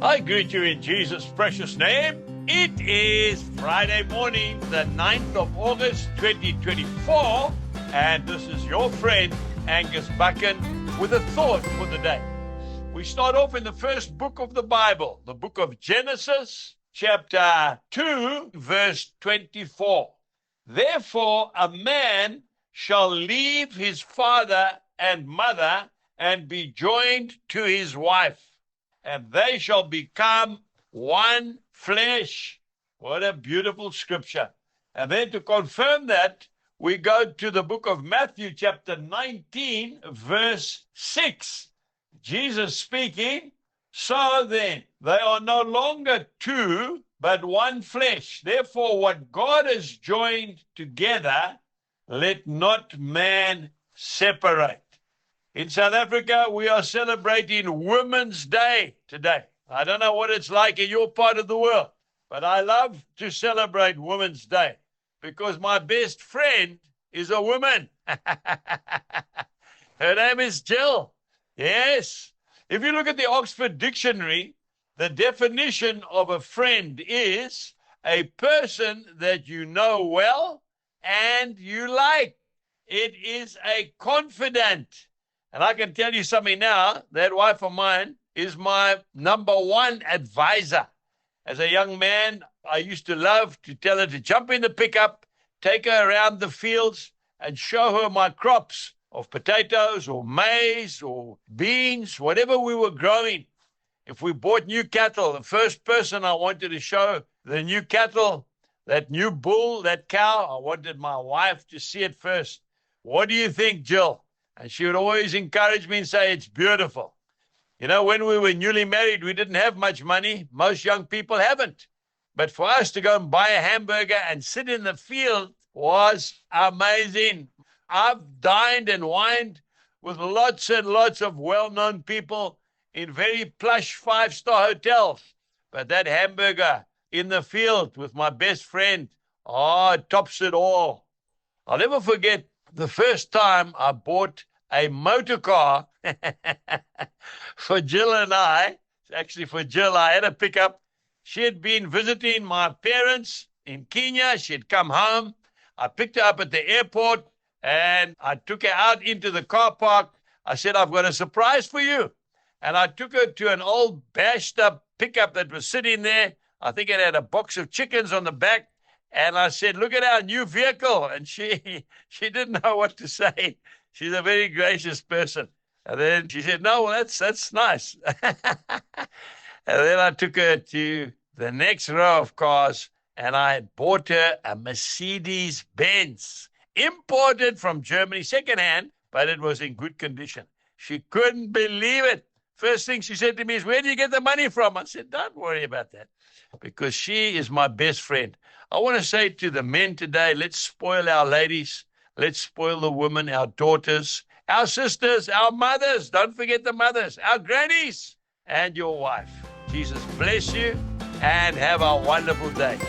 I greet you in Jesus' precious name. It is Friday morning, the 9th of August, 2024, and this is your friend, Angus Buchan, with a thought for the day. We start off in the first book of the Bible, the book of Genesis, chapter 2, verse 24. Therefore, a man shall leave his father and mother and be joined to his wife, and they shall become one flesh. What a beautiful scripture. And then to confirm that, we go to the book of Matthew, chapter 19, verse 6. Jesus speaking, so then, they are no longer two, but one flesh. Therefore, what God has joined together, let not man separate. In South Africa, we are celebrating Women's Day today. I don't know what it's like in your part of the world, but I love to celebrate Women's Day because my best friend is a woman. Her name is Jill. Yes. If you look at the Oxford Dictionary, the definition of a friend is a person that you know well and you like. It is a confidant. And I can tell you something now, that wife of mine is my number one advisor. As a young man, I used to love to tell her to jump in the pickup, take her around the fields and show her my crops of potatoes or maize or beans, whatever we were growing. If we bought new cattle, the first person I wanted to show the new cattle, that new bull, that cow, I wanted my wife to see it first. What do you think, Jill? And she would always encourage me and say, it's beautiful. You know, when we were newly married, we didn't have much money. Most young people haven't. But for us to go and buy a hamburger and sit in the field was amazing. I've dined and wined with lots and lots of well-known people in very plush five-star hotels. But that hamburger in the field with my best friend, it tops it all. I'll never forget the first time I bought a motor car for Jill and I. Actually, for Jill, I had a pickup. She had been visiting my parents in Kenya. She had come home. I picked her up at the airport and I took her out into the car park. I said, I've got a surprise for you. And I took her to an old bashed up pickup that was sitting there. I think it had a box of chickens on the back. And I said, look at our new vehicle. And she didn't know what to say. She's a very gracious person. And then she said, no, well, that's nice. And then I took her to the next row of cars, and I had bought her a Mercedes-Benz, imported from Germany, secondhand, but it was in good condition. She couldn't believe it. First thing she said to me is, where do you get the money from? I said, don't worry about that, because she is my best friend. I want to say to the men today, let's spoil our ladies. Let's spoil the women, our daughters, our sisters, our mothers. Don't forget the mothers, our grannies, and your wife. Jesus bless you and have a wonderful day.